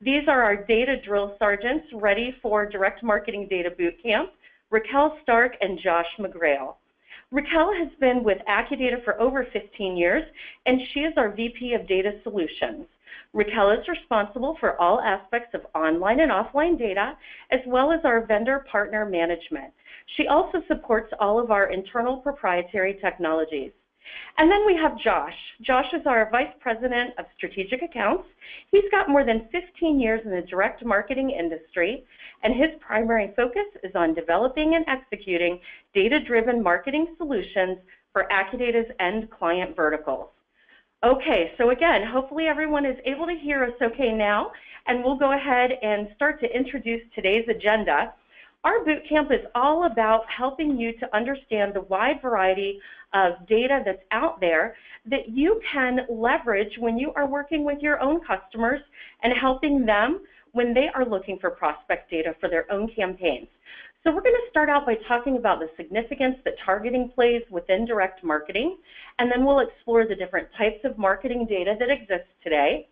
These are our data drill sergeants ready for Direct Marketing Data Bootcamp, Raquel Stark and Josh McGrail. Raquel has been with AccuData for over 15 years, and she is our VP of Data Solutions. Raquel is responsible for all aspects of online and offline data, as well as our vendor partner management. She also supports all of our internal proprietary technologies. And then we have Josh. Josh is our Vice President of Strategic Accounts. He's got more than 15 years in the direct marketing industry, and his primary focus is on developing and executing data-driven marketing solutions for AccuData's end client verticals. Okay, so again, hopefully everyone is able to hear us okay now, and we'll go ahead and start to introduce today's agenda. Our bootcamp is all about helping you to understand the wide variety of data that's out there that you can leverage when you are working with your own customers and helping them when they are looking for prospect data for their own campaigns. So we're going to start out by talking about the significance that targeting plays within direct marketing, and then we'll explore the different types of marketing data that exists today.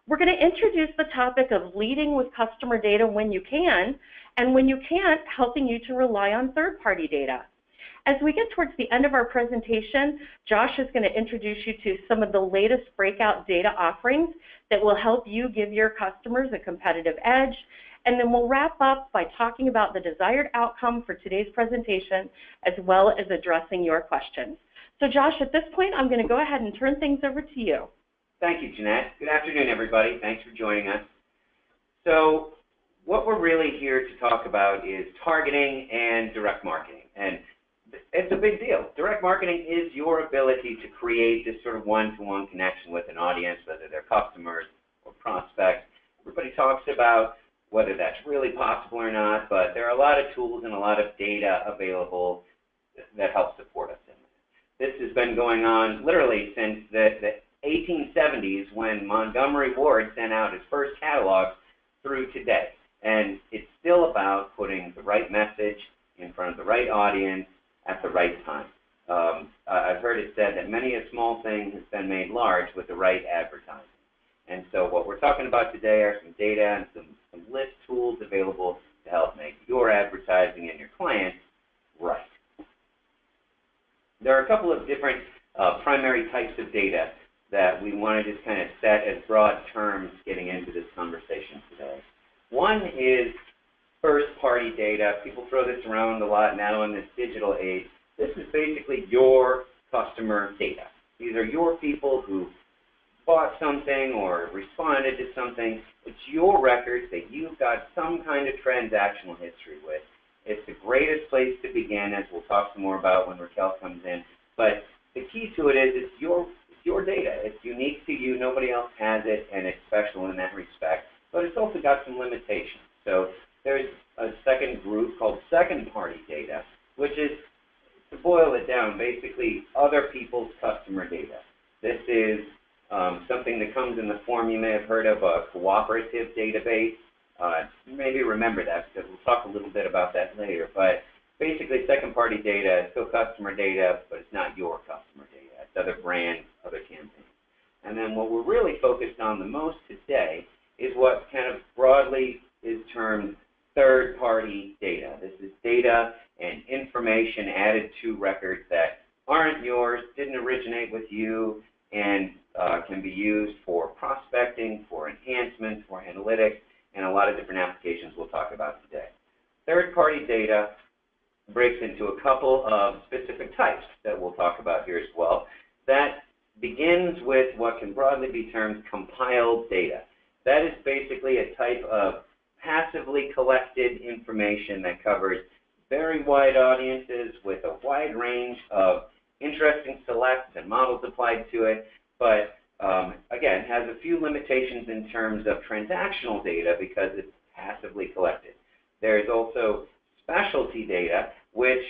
We're going to introduce the topic of leading with customer data when you can, and when you can't, helping you to rely on third-party data. As we get towards the end of our presentation, Josh is going to introduce you to some of the latest breakout data offerings that will help you give your customers a competitive edge. And then we'll wrap up by talking about the desired outcome for today's presentation, as well as addressing your questions. So Josh, at this point, I'm going to go ahead and turn things over to you. Thank you, Jeanette. Good afternoon, everybody. Thanks for joining us. So what we're really here to talk about is targeting and direct marketing. And it's a big deal. Direct marketing is your ability to create this sort of one-to-one connection with an audience, whether they're customers or prospects. Everybody talks about whether that's really possible or not, but there are a lot of tools and a lot of data available that help support us in this. This has been going on literally since the 1870s, when Montgomery Ward sent out his first catalog, through today. And it's still about putting the right message in front of the right audience at the right time. I've heard it said that many a small thing has been made large with the right advertising. And so what we're talking about today are some data and some list tools available to help make your advertising and your clients right. There are a couple of different primary types of data that we want to just kind of set as broad terms getting into this conversation today. One is first-party data. People throw this around a lot now in this digital age. This is basically your customer data. These are your people who bought something or responded to something. It's your records that you've got some kind of transactional history with. It's the greatest place to begin, as we'll talk some more about when Raquel comes in. But the key to it is it's your data. It's unique to you. Nobody else has it, and it's special in that respect. But it's also got some limitations. So there's a second group called second-party data, which is, to boil it down, basically other people's customer data. This is something that comes in the form you may have heard of, a cooperative database. Maybe remember that, because we'll talk a little bit about that later. But basically, second-party data is still customer data, but it's not your customer data. It's other brands, other campaigns. And then what we're really focused on the most today is what kind of broadly is termed third-party data. This is data and information added to records that aren't yours, didn't originate with you, and can be used for prospecting, for enhancement, for analytics, and a lot of different applications we'll talk about today. Third-party data breaks into a couple of specific types that we'll talk about here as well. That begins with what can broadly be termed compiled data. That is basically a type of passively collected information that covers very wide audiences with a wide range of interesting selects and models applied to it, but again, has a few limitations in terms of transactional data because it's passively collected. There's also specialty data, which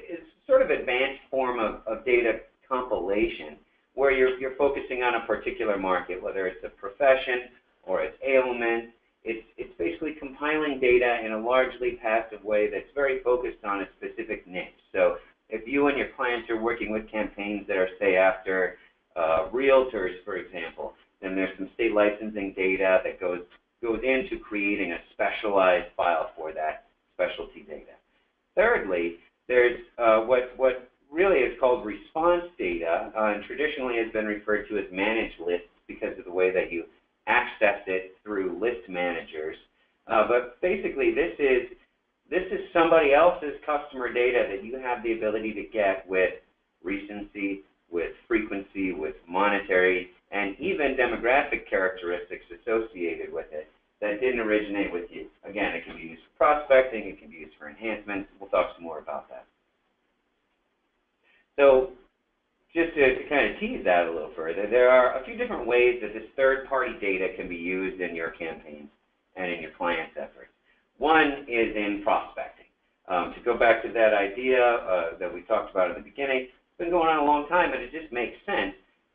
is sort of advanced form of data compilation, where you're focusing on a particular market, whether it's a profession or it's ailment. It's basically compiling data in a largely passive way that's very focused on a specific niche. So if you and your clients are working with campaigns that are, say, after realtors, for example, then there's some state licensing data that goes goes into creating a specialized file for that specialty data. Thirdly, there's what really is called response data, and traditionally has been referred to as managed lists because of the way that you access it through list managers. But basically, this is somebody else's customer data that you have the ability to get with recency, with frequency, with monetary, and even demographic characteristics associated with it that didn't originate with you. Again, it can be used for prospecting, it can be used for enhancements. We'll talk some more about that. So just to kind of tease that a little further, there are a few different ways that this third-party data can be used in your campaigns and in your clients' efforts. One is in prospecting. To go back to that idea that we talked about in the beginning, it's been going on a long time, and it just makes sense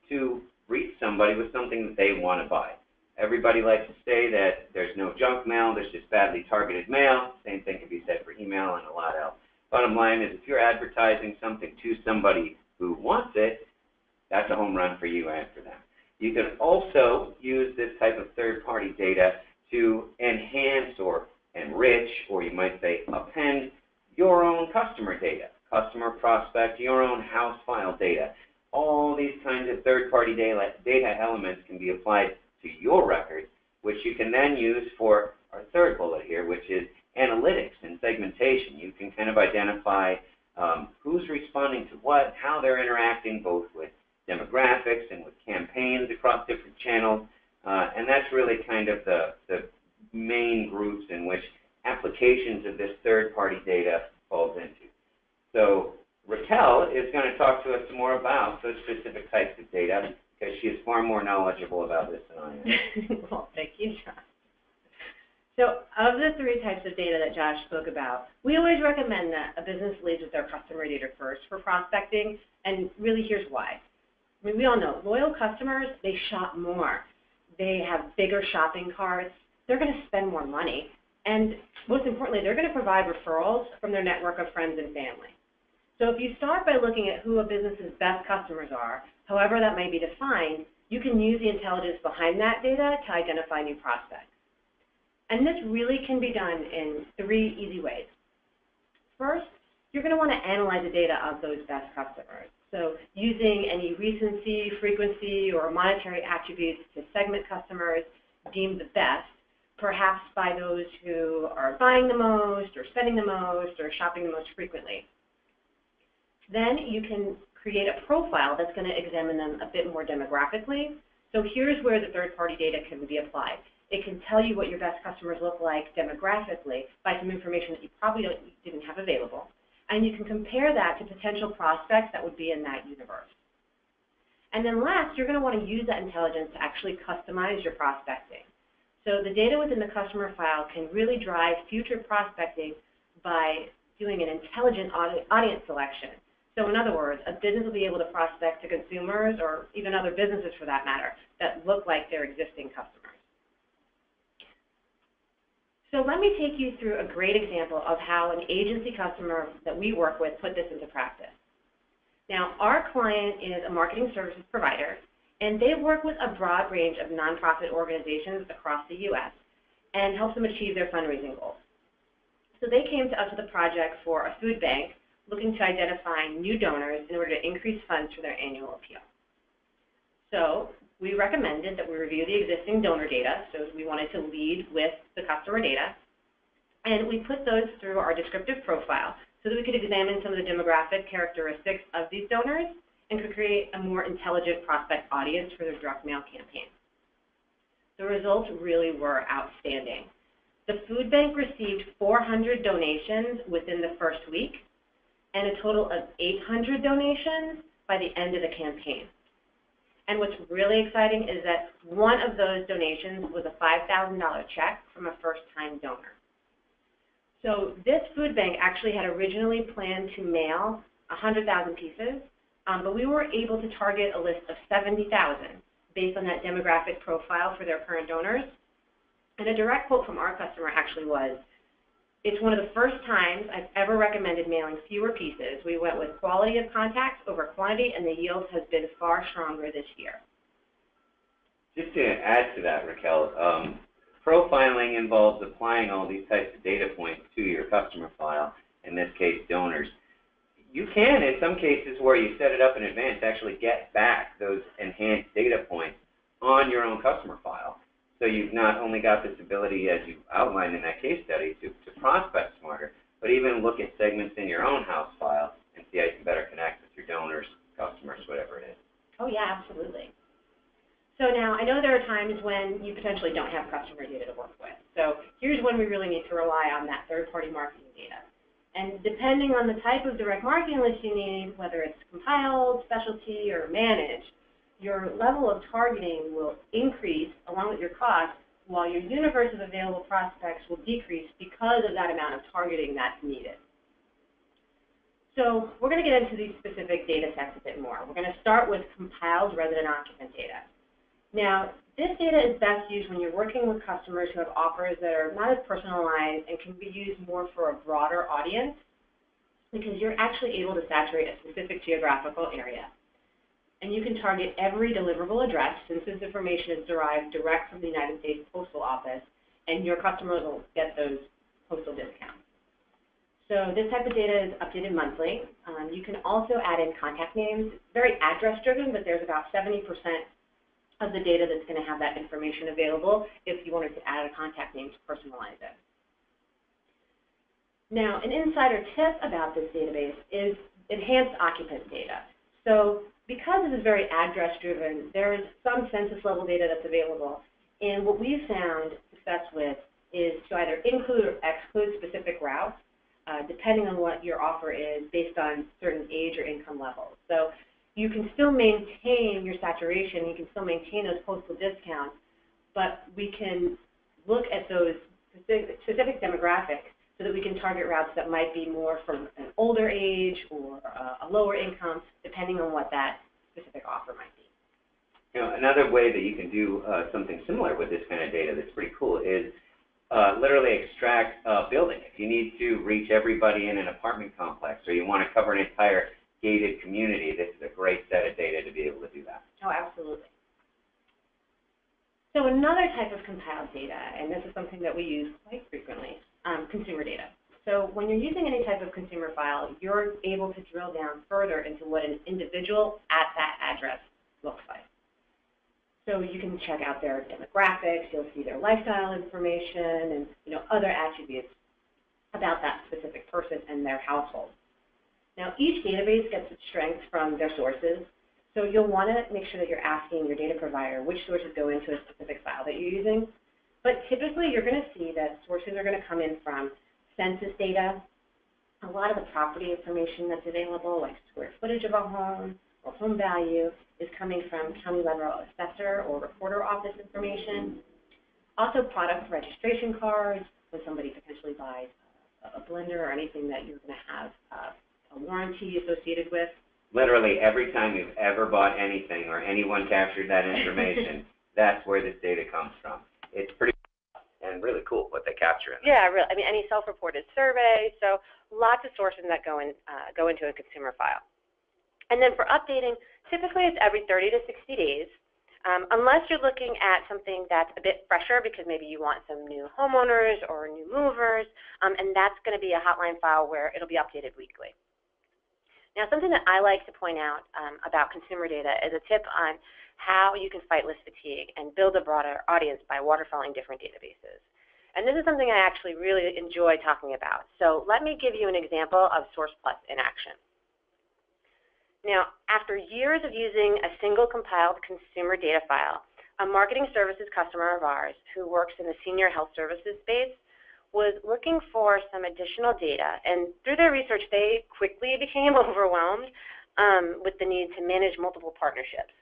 to reach somebody with something that they want to buy. Everybody likes to say that there's no junk mail, there's just badly targeted mail. Same thing can be said for email and a lot else. Bottom line is, if you're advertising something to somebody who wants it, that's a home run for you and for them. You can also use this type of third-party data to enhance or enrich, or you might say append, your own customer data, customer prospect, your own house file data. All these kinds of third-party data elements can be applied to your records, which you can then use for our third bullet here, which is analytics and segmentation. You can kind of identify who's responding to what, how they're interacting both with demographics and with campaigns across different channels, and that's really kind of the main groups in which applications of this third-party data falls into. So Raquel is going to talk to us some more about those specific types of data because she is far more knowledgeable about this than I am. Well, thank you, Josh. So of the three types of data that Josh spoke about, we always recommend that a business leads with their customer data first for prospecting, and really here's why. I mean, we all know loyal customers, they shop more. They have bigger shopping carts. They're going to spend more money. And most importantly, they're going to provide referrals from their network of friends and family. So if you start by looking at who a business's best customers are, however that may be defined, you can use the intelligence behind that data to identify new prospects. And this really can be done in three easy ways. First, you're going to want to analyze the data of those best customers. So using any recency, frequency, or monetary attributes to segment customers deemed the best, perhaps by those who are buying the most, or spending the most, or shopping the most frequently. Then you can create a profile that's going to examine them a bit more demographically. So here's where the third-party data can be applied. It can tell you what your best customers look like demographically by some information that you probably didn't have available. And you can compare that to potential prospects that would be in that universe. And then last, you're going to want to use that intelligence to actually customize your prospecting. So the data within the customer file can really drive future prospecting by doing an intelligent audience selection. So in other words, a business will be able to prospect to consumers, or even other businesses for that matter, that look like their existing customers. So let me take you through a great example of how an agency customer that we work with put this into practice. Now, our client is a marketing services provider, and they work with a broad range of nonprofit organizations across the U.S. and help them achieve their fundraising goals. So they came to us with a project for a food bank looking to identify new donors in order to increase funds for their annual appeal. So we recommended that we review the existing donor data, so we wanted to lead with the customer data, and we put those through our descriptive profile so that we could examine some of the demographic characteristics of these donors and could create a more intelligent prospect audience for their direct mail campaign. The results really were outstanding. The food bank received 400 donations within the first week and a total of 800 donations by the end of the campaign. And what's really exciting is that one of those donations was a $5,000 check from a first-time donor. So this food bank actually had originally planned to mail 100,000 pieces, but we were able to target a list of 70,000 based on that demographic profile for their current donors. And a direct quote from our customer actually was, "It's one of the first times I've ever recommended mailing fewer pieces. We went with quality of contacts over quantity, and the yield has been far stronger this year." Just to add to that, Raquel, Profiling involves applying all these types of data points to your customer file, in this case, donors. You can, in some cases where you set it up in advance, actually get back those enhanced data points on your own customer file. So you've not only got this ability, as you outlined in that case study, to prospect smarter, but even look at segments in your own house file and see how you can better connect with your donors, customers, whatever it is. Oh, yeah, absolutely. So now, I know there are times when you potentially don't have customer data to work with. So here's when we really need to rely on that third-party marketing data. And depending on the type of direct marketing list you need, whether it's compiled, specialty, or managed, your level of targeting will increase along with your cost, while your universe of available prospects will decrease because of that amount of targeting that's needed. So we're going to get into these specific data sets a bit more. We're going to start with compiled resident occupant data. Now, this data is best used when you're working with customers who have offers that are not as personalized and can be used more for a broader audience, because you're actually able to saturate a specific geographical area. And you can target every deliverable address, since this information is derived direct from the United States Postal Office, and your customers will get those postal discounts. So this type of data is updated monthly. You can also add in contact names. It's very address-driven, but there's about 70% of the data that's going to have that information available if you wanted to add a contact name to personalize it. Now, an insider tip about this database is enhanced occupant data. So because it is very address-driven, there is some census-level data that's available. And what we've found success with is to either include or exclude specific routes, depending on what your offer is based on certain age or income levels. So you can still maintain your saturation, you can still maintain those postal discounts, but we can look at those specific demographics so that we can target routes that might be more from an older age or a lower income, depending on what that specific offer might be. You know, another way that you can do something similar with this kind of data that's pretty cool is literally extract a building. If you need to reach everybody in an apartment complex, or you want to cover an entire gated community, this is a great set of data to be able to do that. Oh, absolutely. So another type of compiled data, and this is something that we use quite frequently, consumer data. So when you're using any type of consumer file, you're able to drill down further into what an individual at that address looks like. So you can check out their demographics, you'll see their lifestyle information, and other attributes about that specific person and their household. Now, each database gets its strengths from their sources, so you'll want to make sure that you're asking your data provider which sources go into a specific file that you're using. But typically, you're going to see that sources are going to come in from census data, a lot of the property information that's available, like square footage of a home or home value, is coming from county level assessor or recorder office information. Also, product registration cards, when somebody potentially buys a blender or anything that you're going to have a warranty associated with. Literally every time you've ever bought anything or anyone captured that information, that's where this data comes from. It's pretty and really cool what they capture in there. Yeah, really. I mean, any self-reported survey, so lots of sources that go into a consumer file. And then for updating, typically it's every 30 to 60 days, unless you're looking at something that's a bit fresher because maybe you want some new homeowners or new movers, and that's going to be a hotline file where it'll be updated weekly. Now, something that I like to point out about consumer data is a tip on how you can fight list fatigue and build a broader audience by waterfalling different databases. And this is something I actually really enjoy talking about. So let me give you an example of Source Plus in action. Now, after years of using a single compiled consumer data file, a marketing services customer of ours who works in the senior health services space was looking for some additional data, and through their research, they quickly became overwhelmed with the need to manage multiple partnerships.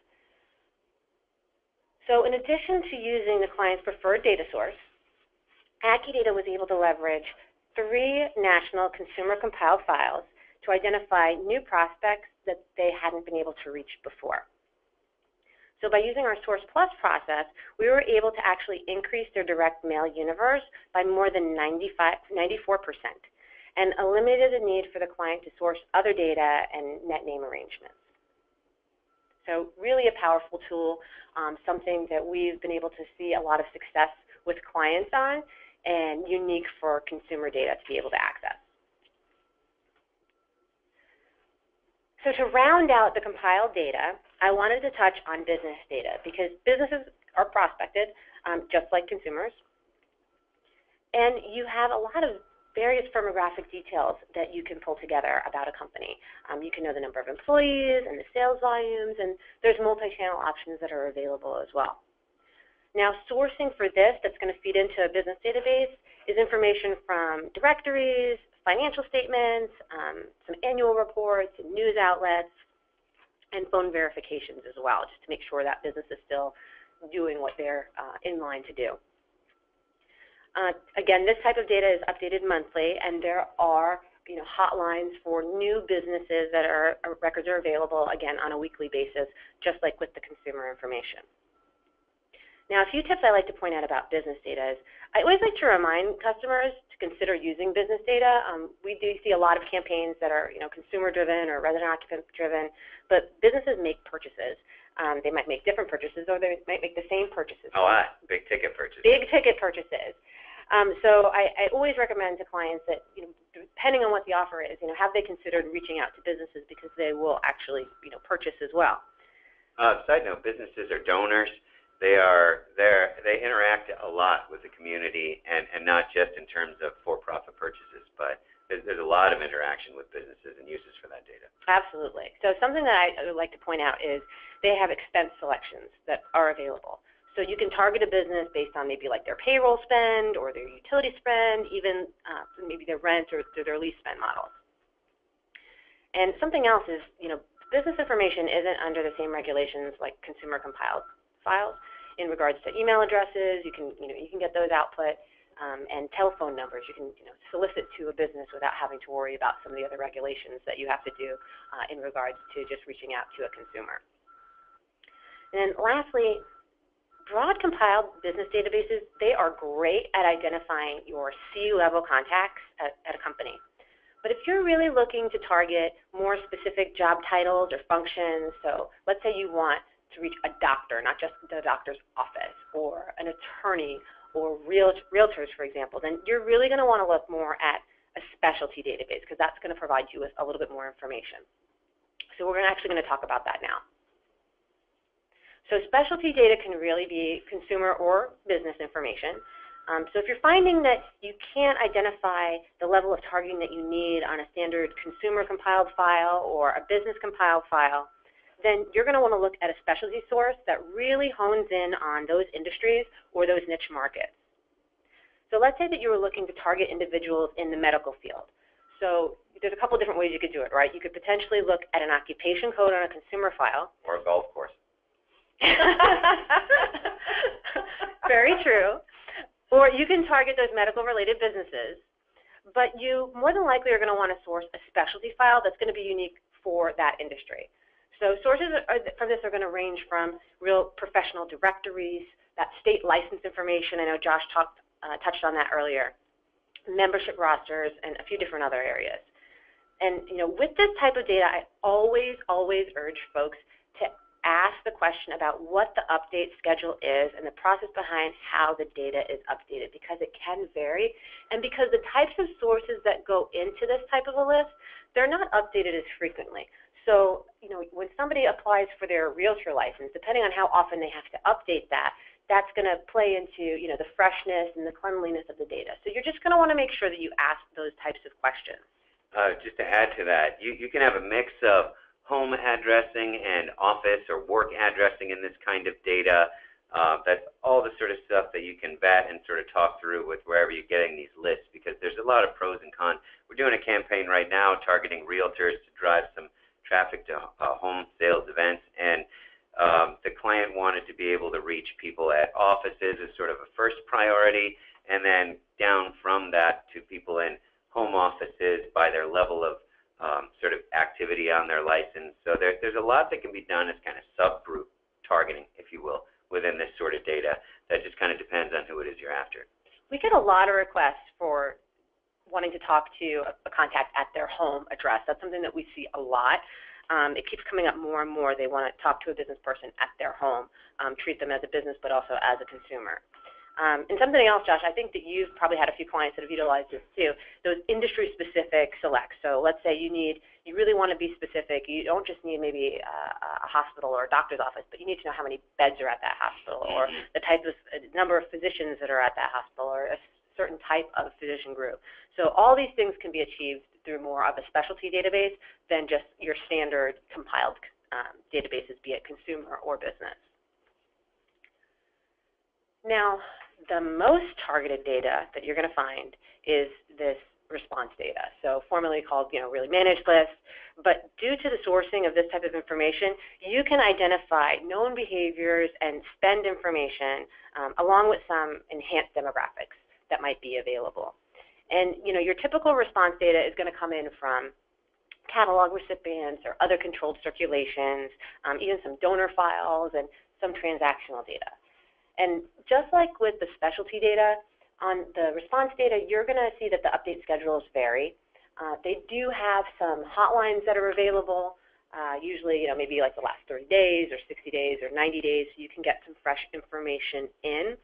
So in addition to using the client's preferred data source, AccuData was able to leverage 3 national consumer compiled files to identify new prospects that they hadn't been able to reach before. So by using our Source Plus process, we were able to actually increase their direct mail universe by more than 94%, and eliminated the need for the client to source other data and net name arrangements. So really a powerful tool, something that we've been able to see a lot of success with clients on and unique for consumer data to be able to access. So to round out the compiled data, I wanted to touch on business data because businesses are prospected just like consumers. And you have a lot of various firmographic details that you can pull together about a company. You can know the number of employees and the sales volumes, and there's multi-channel options that are available as well. Now, sourcing for this that's going to feed into a business database is information from directories, financial statements, some annual reports, news outlets, and phone verifications as well, just to make sure that business is still doing what they're in line to do. Again, this type of data is updated monthly, and there are hotlines for new businesses that records are available, again, on a weekly basis, just like with the consumer information. Now, a few tips I like to point out about business data is I always like to remind customers to consider using business data. We do see a lot of campaigns that are consumer-driven or resident occupant-driven, but businesses make purchases. They might make different purchases, or they might make the same purchases. A lot, big-ticket purchases. Big-ticket purchases. So I always recommend to clients that, depending on what the offer is, have they considered reaching out to businesses because they will actually, purchase as well. Side note: businesses are donors. They interact a lot with the community, and not just in terms of for-profit purchases, but there's a lot of interaction with businesses and uses for that data. Absolutely. So something that I would like to point out is they have expense selections that are available. So you can target a business based on maybe like their payroll spend or their utility spend, even maybe their rent or their lease spend models. And something else is, business information isn't under the same regulations like consumer compiled files. In regards to email addresses, you can get those output, and telephone numbers. You can solicit to a business without having to worry about some of the other regulations that you have to do in regards to just reaching out to a consumer. And then lastly, broad compiled business databases, they are great at identifying your C-level contacts at a company. But if you're really looking to target more specific job titles or functions, so let's say you want to reach a doctor, not just the doctor's office, or an attorney, or realtors, for example, then you're really going to want to look more at a specialty database because that's going to provide you with a little bit more information. So we're actually going to talk about that now. So specialty data can really be consumer or business information. So if you're finding that you can't identify the level of targeting that you need on a standard consumer compiled file or a business compiled file, then you're going to want to look at a specialty source that really hones in on those industries or those niche markets. So let's say that you were looking to target individuals in the medical field. So there's a couple different ways you could do it, right? You could potentially look at an occupation code on a consumer file. Or a golf course. Very true. Or you can target those medical-related businesses, but you more than likely are going to want to source a specialty file that's going to be unique for that industry. So sources for this are going to range from real professional directories, that state license information. I know Josh touched on that earlier, membership rosters, and a few different other areas. And with this type of data, I always urge folks to ask the question about what the update schedule is and the process behind how the data is updated, because it can vary, and because the types of sources that go into this type of a list, they're not updated as frequently. So, when somebody applies for their realtor license, depending on how often they have to update that, that's going to play into, the freshness and the cleanliness of the data. So you're just going to want to make sure that you ask those types of questions. Just to add to that, you can have a mix of home addressing and office or work addressing in this kind of data. That's all the sort of stuff that you can vet and sort of talk through with wherever you're getting these lists, because there's a lot of pros and cons. We're doing a campaign right now targeting realtors to drive some traffic to home sales events, and the client wanted to be able to reach people at offices as sort of a first priority, and then down from that to people in home offices by their level of sort of activity on their license. So there's a lot that can be done as kind of subgroup targeting, if you will, within this sort of data. That just kind of depends on who it is you're after. We get a lot of requests for wanting to talk to a contact at their home address. That's something that we see a lot. It keeps coming up more and more. They want to talk to a business person at their home, treat them as a business but also as a consumer. And something else, Josh, I think that you've probably had a few clients that have utilized this too, those industry-specific selects. So let's say you really want to be specific. You don't just need maybe a hospital or a doctor's office, but you need to know how many beds are at that hospital, or the type of number of physicians that are at that hospital, or a certain type of physician group. So all these things can be achieved through more of a specialty database than just your standard compiled databases, be it consumer or business. Now, the most targeted data that you're going to find is this response data, so formerly called, really managed lists. But due to the sourcing of this type of information, you can identify known behaviors and spend information along with some enhanced demographics that might be available. And your typical response data is going to come in from catalog recipients or other controlled circulations, even some donor files and some transactional data. And just like with the specialty data, on the response data, you're going to see that the update schedules vary. They do have some hotlines that are available, usually maybe like the last 30 days or 60 days or 90 days, so you can get some fresh information in.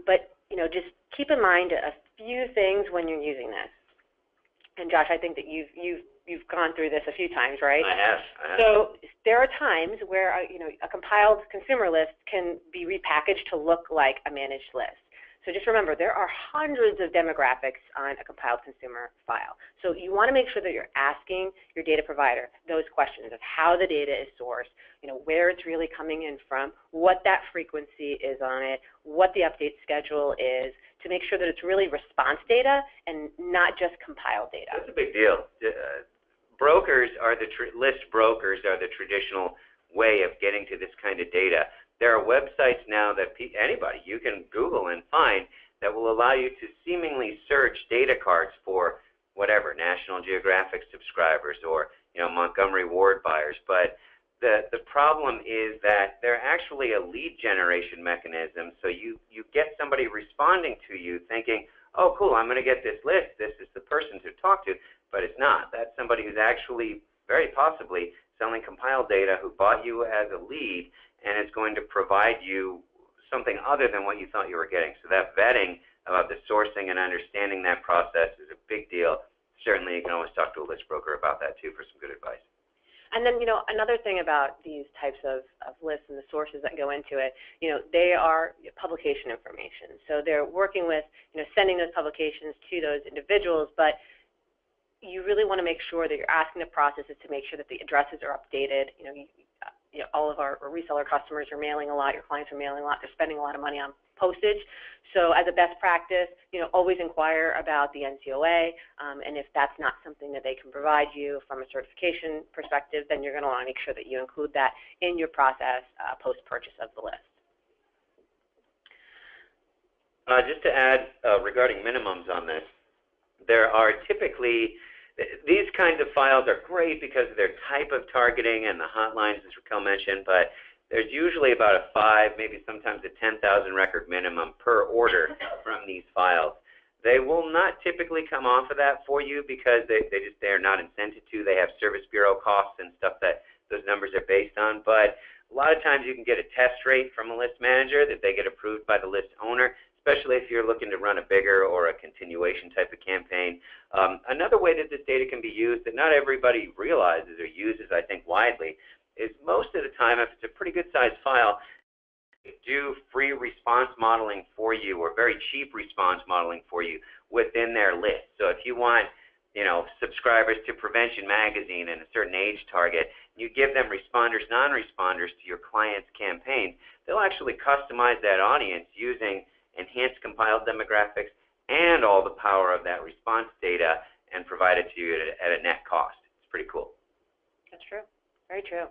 But just keep in mind a few things when you're using this. And Josh, I think that you've gone through this a few times, right? I have. So there are times where a compiled consumer list can be repackaged to look like a managed list. So just remember, there are hundreds of demographics on a compiled consumer file. So you want to make sure that you're asking your data provider those questions of how the data is sourced, where it's really coming in from, what that frequency is on it, what the update schedule is, to make sure that it's really response data and not just compiled data. That's a big deal. Brokers are list brokers are the traditional way of getting to this kind of data. There are websites now that anybody, you can Google and find, that will allow you to seemingly search data cards for whatever, National Geographic subscribers or Montgomery Ward buyers. But the problem is that they're actually a lead generation mechanism. So you get somebody responding to you thinking, oh, cool, I'm going to get this list. This is the person to talk to. But it's not. That's somebody who's actually very possibly selling compiled data who bought you as a lead and is going to provide you something other than what you thought you were getting. So that vetting about the sourcing and understanding that process is a big deal. Certainly you can always talk to a list broker about that too for some good advice. And then, another thing about these types of lists and the sources that go into it, they are publication information. So they're working with, sending those publications to those individuals, but you really want to make sure that you're asking the processes to make sure that the addresses are updated. All of our reseller customers are mailing a lot, your clients are mailing a lot, they're spending a lot of money on postage. So as a best practice, always inquire about the NCOA, and if that's not something that they can provide you from a certification perspective, then you're going to want to make sure that you include that in your process post-purchase of the list. Just to add regarding minimums on this, there are typically these kinds of files are great because of their type of targeting and the hotlines, as Raquel mentioned, but there's usually about a 5, maybe sometimes a 10,000 record minimum per order from these files. They will not typically come off of that for you because they're not incented to. They have service bureau costs and stuff that those numbers are based on, but a lot of times you can get a test rate from a list manager that they get approved by the list owner, especially if you're looking to run a bigger or a continuation type of campaign. Another way that this data can be used that not everybody realizes or uses, I think, widely, is most of the time, if it's a pretty good-sized file, do free response modeling for you or very cheap response modeling for you within their list. So if you want, subscribers to Prevention Magazine and a certain age target, you give them responders, non-responders to your client's campaign, they'll actually customize that audience using enhanced compiled demographics and all the power of that response data and provide it to you at a net cost. It's pretty cool. That's true. Very true.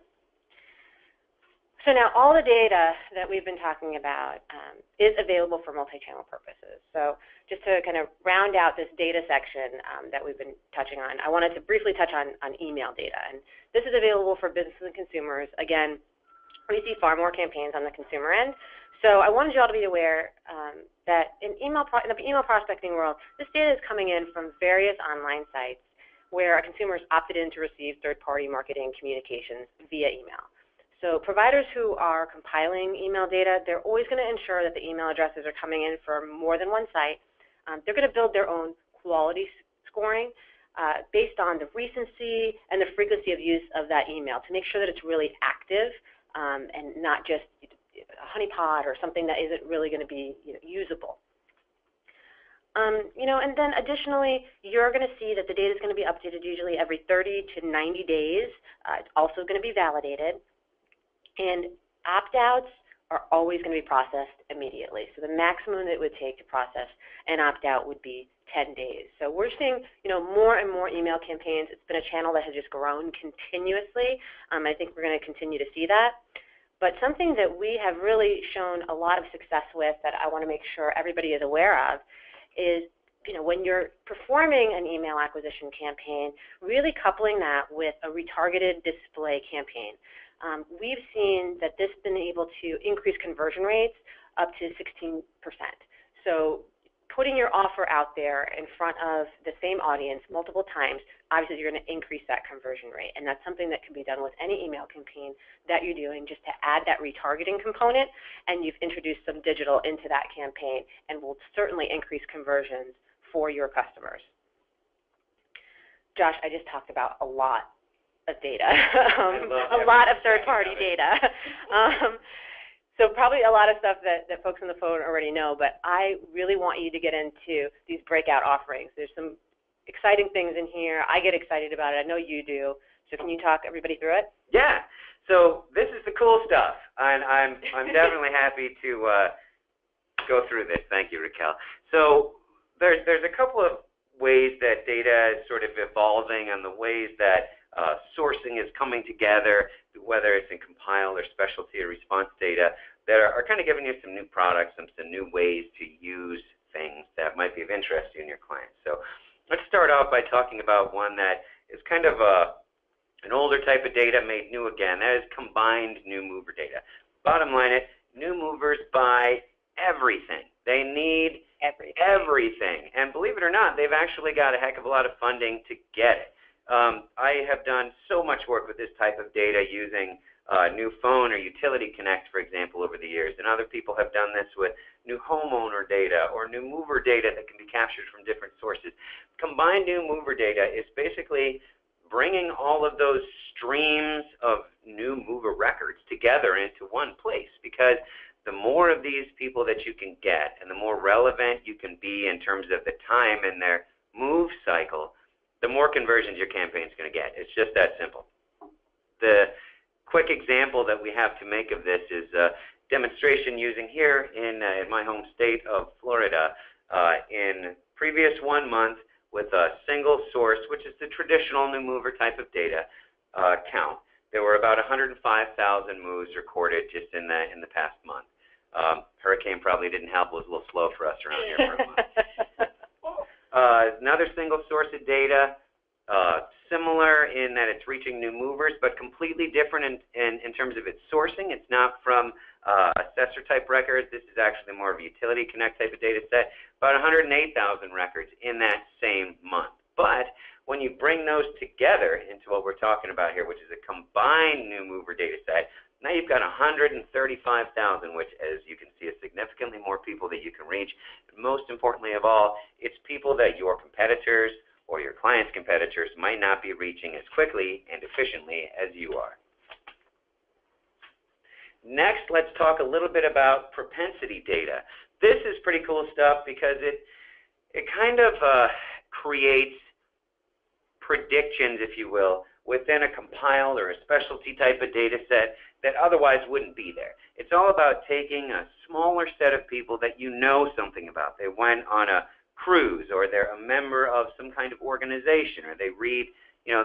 So now all the data that we've been talking about is available for multi-channel purposes. So just to kind of round out this data section that we've been touching on, I wanted to briefly touch on email data. And this is available for businesses and consumers. Again, we see far more campaigns on the consumer end. So I wanted you all to be aware that in the email prospecting world, this data is coming in from various online sites where a consumer is opted in to receive third-party marketing communications via email. So providers who are compiling email data, they're always going to ensure that the email addresses are coming in from more than one site. They're going to build their own quality scoring based on the recency and the frequency of use of that email to make sure that it's really active and not just a honeypot or something that isn't really going to be usable. And then additionally, you're going to see that the data is going to be updated usually every 30 to 90 days. It's also going to be validated. And opt-outs are always going to be processed immediately. So the maximum that it would take to process an opt-out would be 10 days. So we're seeing, more and more email campaigns. It's been a channel that has just grown continuously. I think we're going to continue to see that. But something that we have really shown a lot of success with that I want to make sure everybody is aware of is, when you're performing an email acquisition campaign, really coupling that with a retargeted display campaign. We've seen that this has been able to increase conversion rates up to 16%. So putting your offer out there in front of the same audience multiple times, obviously you're going to increase that conversion rate. And that's something that can be done with any email campaign that you're doing, just to add that retargeting component, and you've introduced some digital into that campaign and will certainly increase conversions for your customers. Josh, I just talked about a lot of data, a lot of third-party data. So probably a lot of stuff that folks on the phone already know, but I really want you to get into these breakout offerings. There's some exciting things in here. I get excited about it. I know you do. So can you talk everybody through it? Yeah. So this is the cool stuff, and I'm definitely happy to go through this. Thank you, Raquel. So there's a couple of ways that data is sort of evolving, and the ways that sourcing is coming together, whether it's in compile or specialty or response data, that are kind of giving you some new products and some new ways to use things that might be of interest to you and your clients. So let's start off by talking about one that is kind of an older type of data made new again. That is combined new mover data. Bottom line is, new movers buy everything. They need everything. And believe it or not, they've actually got a heck of a lot of funding to get it. I have done so much work with this type of data using new phone or utility connect, for example, over the years. And other people have done this with new homeowner data or new mover data that can be captured from different sources. Combined new mover data is basically bringing all of those streams of new mover records together into one place, because the more of these people that you can get and the more relevant you can be in terms of the time in their move cycle, the more conversions your campaign is going to get. It's just that simple. The quick example that we have to make of this is a demonstration using here in my home state of Florida in previous 1 month with a single source, which is the traditional new mover type of data count. There were about 105,000 moves recorded just in the past month. Hurricane probably didn't help. It was a little slow for us around here for a month. Another single source of data, similar in that it's reaching new movers, but completely different in terms of its sourcing. It's not from assessor type records. This is actually more of a utility connect type of data set, about 108,000 records in that same month. But when you bring those together into what we're talking about here, which is a combined new mover data set, now you've got 135,000, which, as you can see, is significantly more people that you can reach. And most importantly of all, it's people that your competitors or your clients' competitors might not be reaching as quickly and efficiently as you are. Next, let's talk a little bit about propensity data. This is pretty cool stuff because it kind of creates predictions, if you will, within a compiled or a specialty type of data set that otherwise wouldn't be there. It's all about taking a smaller set of people that you know something about. They went on a cruise, or they're a member of some kind of organization, or they read,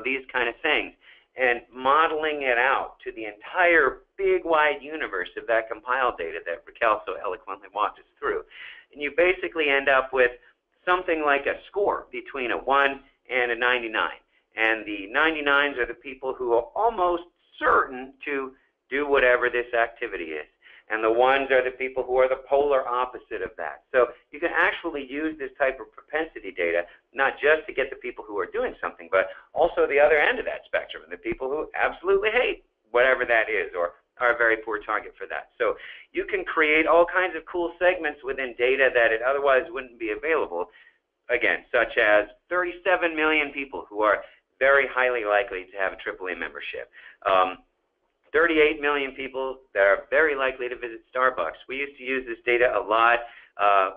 these kind of things, and modeling it out to the entire big wide universe of that compiled data that Raquel so eloquently walked us through. And you basically end up with something like a score between a 1 and a 99. And the 99s are the people who are almost certain to do whatever this activity is. And the 1s are the people who are the polar opposite of that. So you can actually use this type of propensity data not just to get the people who are doing something, but also the other end of that spectrum, the people who absolutely hate whatever that is, or are a very poor target for that. So you can create all kinds of cool segments within data that it otherwise wouldn't be available, again, such as 37 million people who are very highly likely to have a AAA membership. 38 million people that are very likely to visit Starbucks. We used to use this data a lot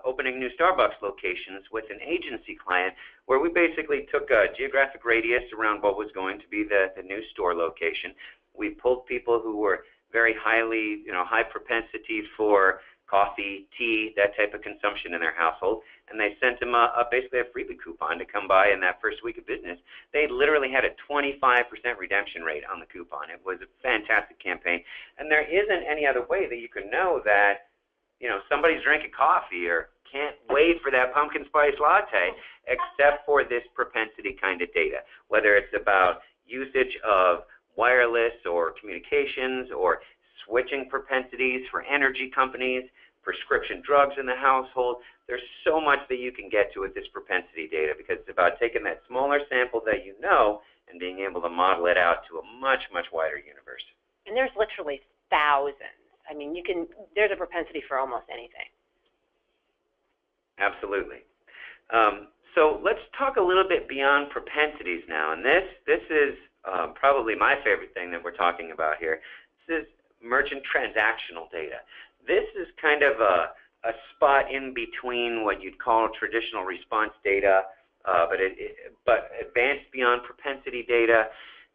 opening new Starbucks locations with an agency client where we basically took a geographic radius around what was going to be the new store location. We pulled people who were very highly, high propensity for coffee, tea, that type of consumption in their household, and they sent them basically a freebie coupon to come by in that first week of business. They literally had a 25% redemption rate on the coupon. It was a fantastic campaign, and there isn't any other way that you can know that somebody's drinking coffee or can't wait for that pumpkin spice latte except for this propensity kind of data, whether it's about usage of wireless or communications or switching propensities for energy companies, prescription drugs in the household. There's so much that you can get to with this propensity data because it's about taking that smaller sample that you know and being able to model it out to a much, much wider universe. And there's literally thousands. I mean, there's a propensity for almost anything. Absolutely. So let's talk a little bit beyond propensities now. And this is probably my favorite thing that we're talking about here. This is merchant transactional data. This is kind of a spot in between what you'd call traditional response data, but advanced beyond propensity data.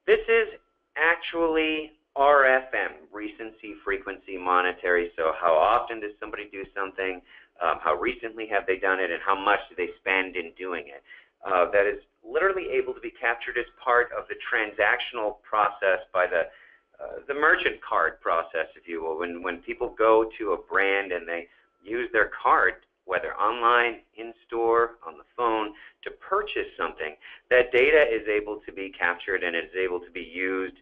This is actually RFM, recency, frequency, monetary. So how often does somebody do something? How recently have they done it? And how much do they spend in doing it? That is literally able to be captured as part of the transactional process by the merchant card process, if you will. When people go to a brand and they use their card, whether online, in-store, on the phone, to purchase something, that data is able to be captured and is able to be used.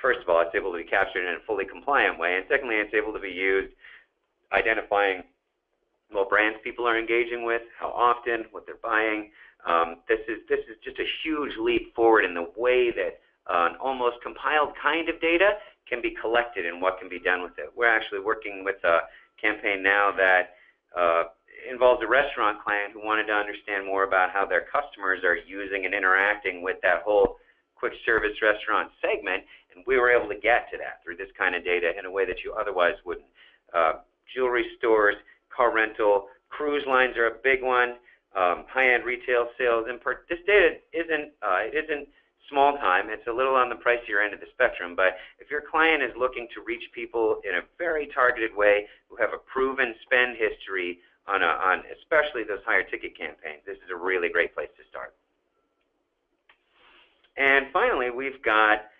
First of all, it's able to be captured in a fully compliant way, and secondly, it's able to be used identifying what brands people are engaging with, how often, what they're buying. This is just a huge leap forward in the way that an almost compiled kind of data can be collected and what can be done with it. We're actually working with a campaign now that involves a restaurant client who wanted to understand more about how their customers are using and interacting with that whole quick service restaurant segment, and we were able to get to that through this kind of data in a way that you otherwise wouldn't. Jewelry stores, car rental, cruise lines are a big one, high-end retail sales. This data isn't small time. It's a little on the pricier end of the spectrum, but if your client is looking to reach people in a very targeted way who have a proven spend history on especially those higher ticket campaigns, this is a really great place to start. And finally, we've got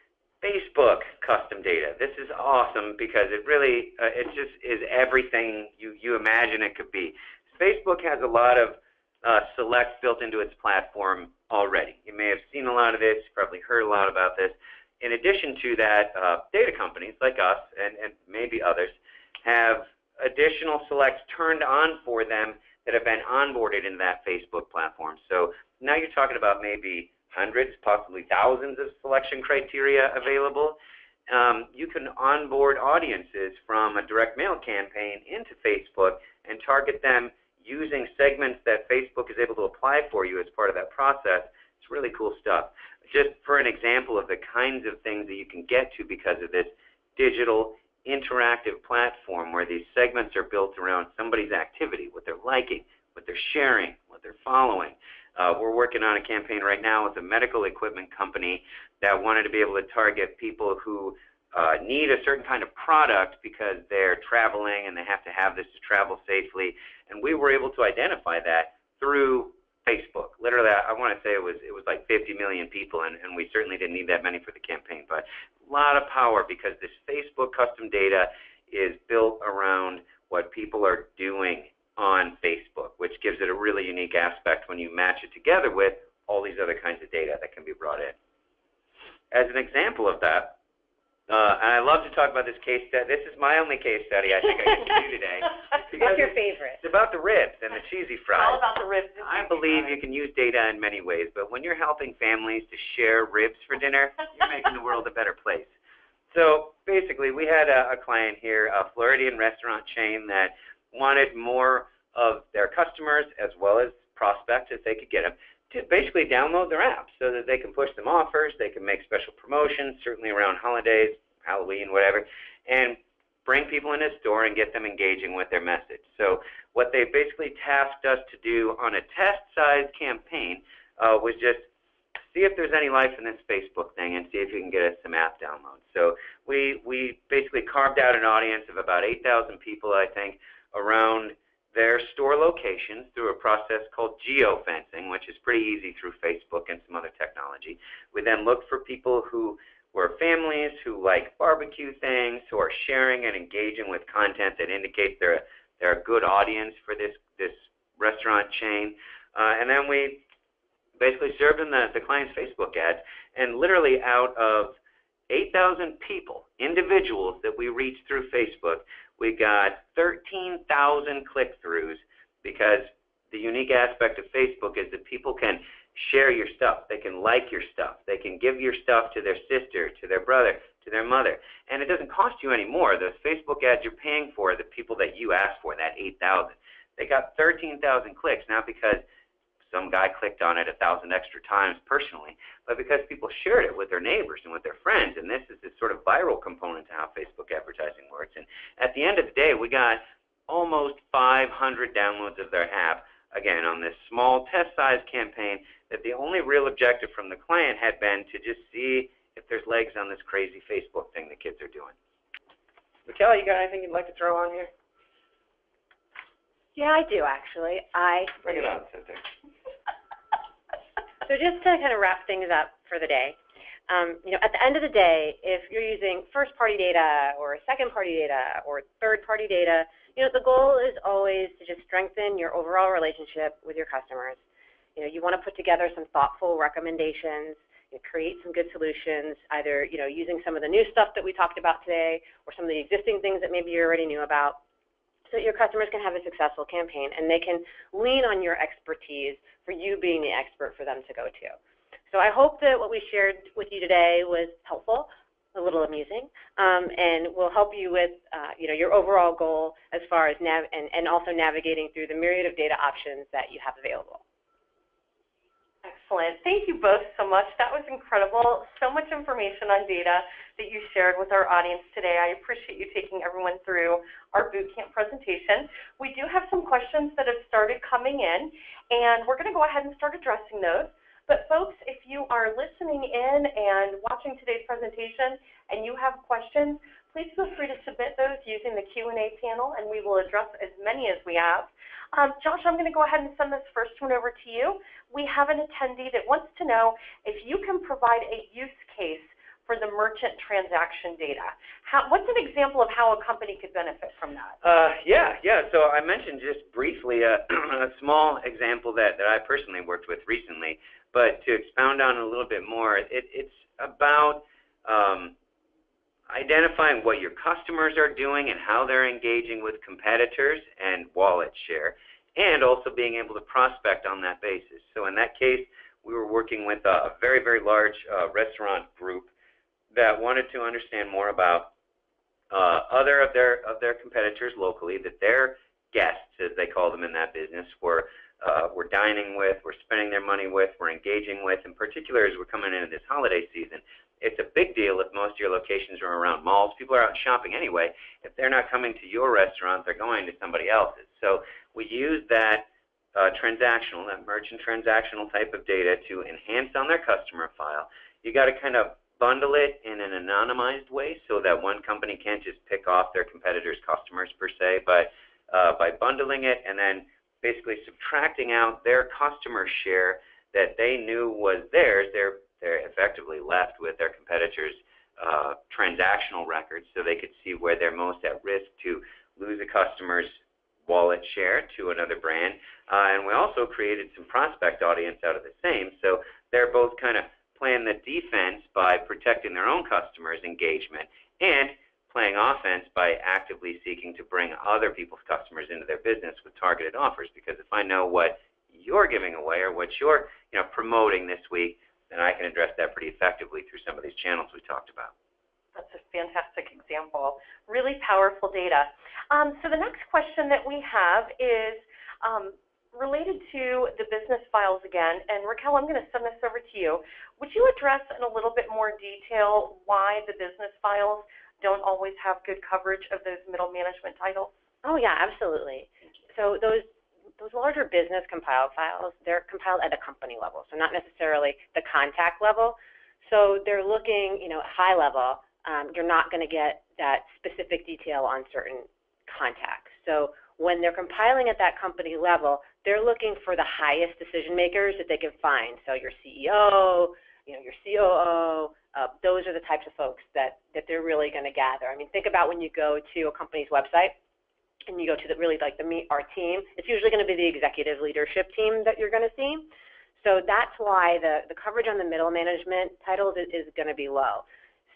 Facebook custom data. This is awesome because it really, it just is everything you imagine it could be. Facebook has a lot of selects built into its platform already. You may have seen a lot of this, probably heard a lot about this. In addition to that, data companies like us and maybe others have additional selects turned on for them that have been onboarded in that Facebook platform. So now you're talking about maybe hundreds, possibly thousands of selection criteria available. You can onboard audiences from a direct mail campaign into Facebook and target them using segments that Facebook is able to apply for you as part of that process. It's really cool stuff. Just for an example of the kinds of things that you can get to because of this digital interactive platform where these segments are built around somebody's activity, what they're liking, what they're sharing, what they're following. We're working on a campaign right now with a medical equipment company that wanted to be able to target people who need a certain kind of product because they're traveling and they have to have this to travel safely. And we were able to identify that through Facebook. Literally, I want to say it was like 50 million people, and we certainly didn't need that many for the campaign. But a lot of power because this Facebook custom data is built around what people are doing on Facebook, which gives it a really unique aspect when you match it together with all these other kinds of data that can be brought in. As an example of that, and I love to talk about this case study. This is my only case study I think I can do today. What's your favorite? It's about the ribs and the cheesy fries. All about the ribs. I believe you can use data in many ways, but when you're helping families to share ribs for dinner, you're making the world a better place. So basically, we had a client here, a Floridian restaurant chain that wanted more of their customers as well as prospects, if they could get them, to basically download their app so that they can push them offers, they can make special promotions, certainly around holidays, Halloween, whatever, and bring people in the store and get them engaging with their message. So what they basically tasked us to do on a test-sized campaign was just see if there's any life in this Facebook thing and see if you can get us some app downloads. So we basically carved out an audience of about 8,000 people, I think, around their store locations through a process called geofencing, which is pretty easy through Facebook and some other technology. We then looked for people who were families who like barbecue things, who are sharing and engaging with content that indicates they're a good audience for this restaurant chain. And then we basically served them the client's Facebook ads, and literally out of 8,000 people, individuals that we reached through Facebook, we got 13,000 click-throughs, because the unique aspect of Facebook is that people can share your stuff, they can like your stuff, they can give your stuff to their sister, to their brother, to their mother, and it doesn't cost you any more. Those Facebook ads you're paying for, the people that you asked for, that 8,000, they got 13,000 clicks, not because some guy clicked on it 1,000 extra times personally, but because people shared it with their neighbors and with their friends, and this is this sort of viral component to how Facebook advertising works. And at the end of the day, we got almost 500 downloads of their app, again, on this small test-sized campaign that the only real objective from the client had been to just see if there's legs on this crazy Facebook thing the kids are doing. Raquel, you got anything you'd like to throw on here? Yeah, I do, actually. Bring it on, Cynthia. So just to kind of wrap things up for the day, at the end of the day, if you're using first-party data or second-party data or third-party data, the goal is always to just strengthen your overall relationship with your customers. You want to put together some thoughtful recommendations, create some good solutions, either using some of the new stuff that we talked about today or some of the existing things that maybe you already knew about, so that your customers can have a successful campaign and they can lean on your expertise for you being the expert for them to go to. So I hope that what we shared with you today was helpful, a little amusing, and will help you with your overall goal as far as and also navigating through the myriad of data options that you have available. Excellent. Thank you both so much. That was incredible. So much information on data that you shared with our audience today. I appreciate you taking everyone through our bootcamp presentation. We do have some questions that have started coming in, and we're going to go ahead and start addressing those. But folks, if you are listening in and watching today's presentation and you have questions, please feel free to submit those using the Q&A panel, and we will address as many as we have. Josh, I'm going to go ahead and send this first one over to you. We have an attendee that wants to know if you can provide a use case for the merchant transaction data. What's an example of how a company could benefit from that? Yeah. So I mentioned just briefly a small example that I personally worked with recently, but to expound on a little bit more, it's about identifying what your customers are doing and how they're engaging with competitors and wallet share, and also being able to prospect on that basis. So in that case, we were working with a very, very large restaurant group that wanted to understand more about other of their competitors locally that their guests, as they call them in that business, were dining with, were spending their money with, were engaging with. In particular, as we're coming into this holiday season, it's a big deal if most of your locations are around malls. People are out shopping anyway. If they're not coming to your restaurant, they're going to somebody else's. So we use that that merchant transactional type of data to enhance on their customer file. You got to kind of bundle it in an anonymized way so that one company can't just pick off their competitors' customers per se, but by bundling it and then basically subtracting out their customer share that they knew was theirs, they're effectively left with their competitors' transactional records, so they could see where they're most at risk to lose a customer's wallet share to another brand. And we also created some prospect audience out of the same, so they're both kind of playing the defense by protecting their own customers' engagement and playing offense by actively seeking to bring other people's customers into their business with targeted offers. Because if I know what you're giving away or what you're promoting this week, then I can address that pretty effectively through some of these channels we talked about. That's a fantastic example. Really powerful data. So the next question that we have is related to the business files again. And Raquel, I'm going to send this over to you. Would you address in a little bit more detail why the business files don't always have good coverage of those middle management titles? Oh, yeah, absolutely. So those larger business compiled files, they're compiled at a company level, so not necessarily the contact level. So they're looking, high level. You're not going to get that specific detail on certain contacts. So when they're compiling at that company level, they're looking for the highest decision makers that they can find. So your CEO, your COO, those are the types of folks that they're really going to gather. I mean, think about when you go to a company's website and you go to the meet our team, it's usually going to be the executive leadership team that you're going to see. So that's why the coverage on the middle management titles is going to be low.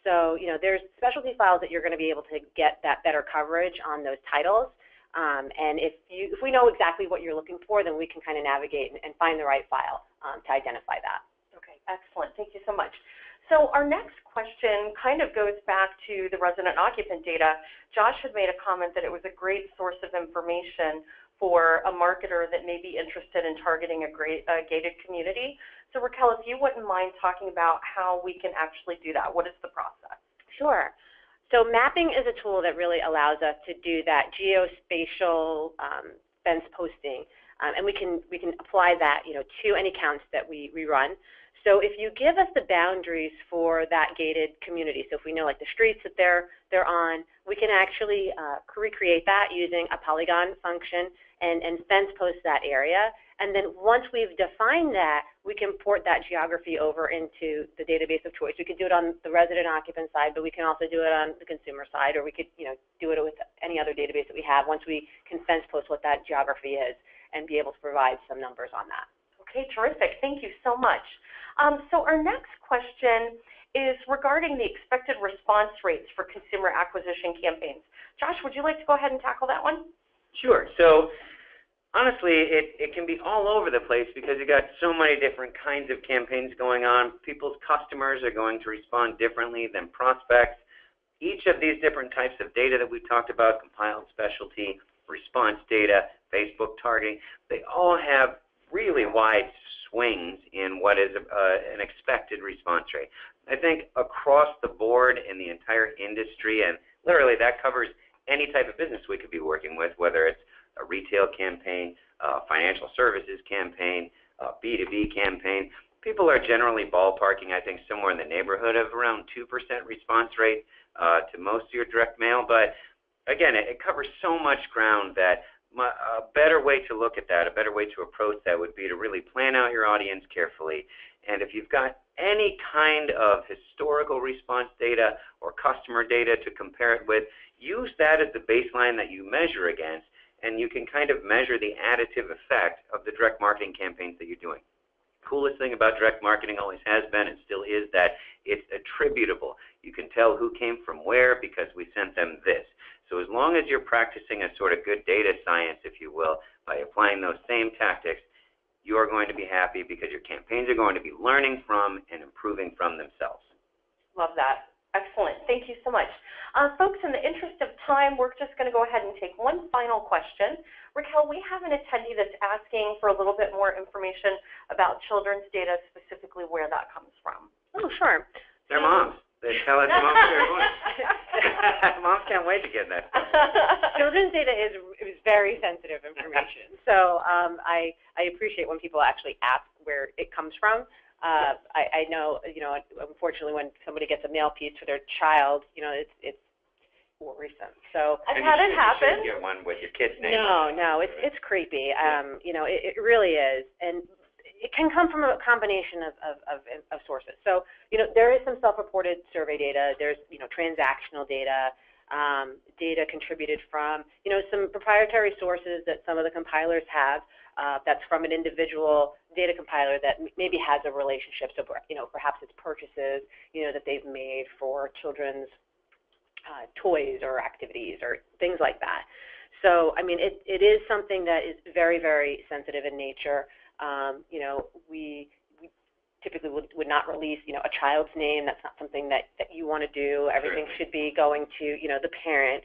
So, there's specialty files that you're going to be able to get that better coverage on those titles. And if we know exactly what you're looking for, then we can kind of navigate and find the right file to identify that. Okay, excellent. Thank you so much. So our next question kind of goes back to the resident occupant data. Josh had made a comment that it was a great source of information for a marketer that may be interested in targeting a gated community. So Raquel, if you wouldn't mind talking about how we can actually do that, what is the process? Sure. So mapping is a tool that really allows us to do that geospatial fence posting, and we can apply that to any counts that we run. So if you give us the boundaries for that gated community, so if we know like the streets that they're on, we can actually recreate that using a polygon function and fence post that area. And then once we've defined that, we can port that geography over into the database of choice. We could do it on the resident occupant side, but we can also do it on the consumer side, or we could do it with any other database that we have once we can fence post what that geography is and be able to provide some numbers on that. Okay, terrific. Thank you so much. So our next question is regarding the expected response rates for consumer acquisition campaigns. Josh, would you like to go ahead and tackle that one? Sure. So honestly, it can be all over the place because you got so many different kinds of campaigns going on. People's customers are going to respond differently than prospects. Each of these different types of data that we've talked about, compiled specialty, response data, Facebook targeting, they all have really wide swings in what is an expected response rate. I think across the board in the entire industry, and literally that covers any type of business we could be working with, whether it's a retail campaign, a financial services campaign, a B2B campaign, people are generally ballparking, I think, somewhere in the neighborhood of around 2% response rate to most of your direct mail. But again, it covers so much ground that a better way to look at that, a better way to approach that would be to really plan out your audience carefully. And if you've got any kind of historical response data or customer data to compare it with, use that as the baseline that you measure against, and you can kind of measure the additive effect of the direct marketing campaigns that you're doing. Coolest thing about direct marketing always has been and still is that it's attributable. You can tell who came from where because we sent them this. So as long as you're practicing a sort of good data science, if you will, by applying those same tactics, you are going to be happy because your campaigns are going to be learning from and improving from themselves. Love that. Excellent. Thank you so much. Folks, in the interest of time, we're just going to go ahead and take one final question. Raquel, we have an attendee that's asking for a little bit more information about children's data, specifically where that comes from. Oh, sure. Their moms. They tell us moms are going. Moms can't wait to get that stuff. Children's data is very sensitive information. So I appreciate when people actually ask where it comes from. I know, unfortunately, when somebody gets a mail piece for their child, it's worrisome. So I've had it happen. You shouldn't get one with your kid's name. No, it's creepy. It really is, and it can come from a combination of sources. So there is some self-reported survey data. There's transactional data. Data contributed from some proprietary sources that some of the compilers have. That's from an individual data compiler that maybe has a relationship. So perhaps it's purchases that they've made for children's toys or activities or things like that. So I mean, it is something that is very, very sensitive in nature. typically would not release, a child's name. That's not something that you want to do. Everything should be going to, the parent.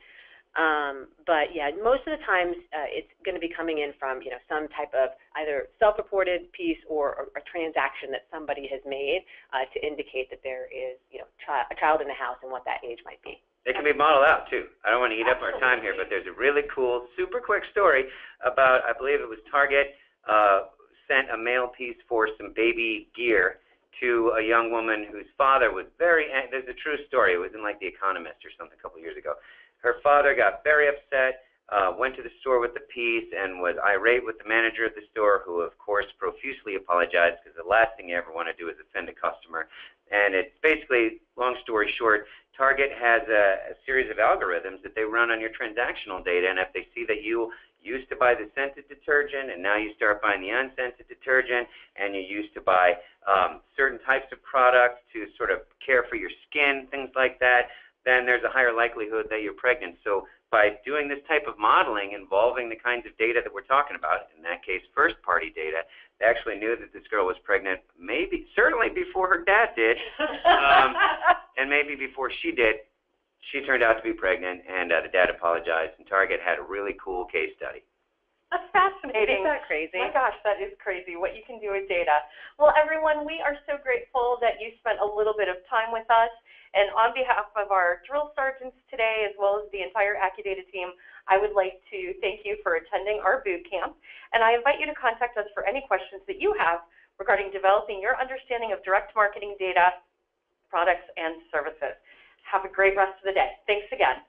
But yeah, most of the times it's going to be coming in from, some type of either self-reported piece or a transaction that somebody has made to indicate that there is, a child in the house and what that age might be. It can be modeled out, too. I don't want to eat up our time here, but there's a really cool, super quick story about, I believe it was Target, sent a mail piece for some baby gear to a young woman whose father was there's a true story. It was in like The Economist or something a couple years ago. Her father got very upset, went to the store with the piece, and was irate with the manager of the store, who, of course, profusely apologized, because the last thing you ever want to do is offend a customer. And it's basically, long story short, Target has a series of algorithms that they run on your transactional data, and if they see that you used to buy the scented detergent and now you start buying the unscented detergent, and you used to buy certain types of products to sort of care for your skin, things like that, then there's a higher likelihood that you're pregnant. So by doing this type of modeling involving the kinds of data that we're talking about, in that case first-party data, they actually knew that this girl was pregnant, certainly before her dad did, and maybe before she did. She turned out to be pregnant, and the dad apologized, and Target had a really cool case study. That's fascinating. Isn't that crazy? My gosh, that is crazy, what you can do with data. Well, everyone, we are so grateful that you spent a little bit of time with us. And on behalf of our drill sergeants today, as well as the entire AccuData team, I would like to thank you for attending our boot camp. And I invite you to contact us for any questions that you have regarding developing your understanding of direct marketing data, products, and services. Have a great rest of the day. Thanks again.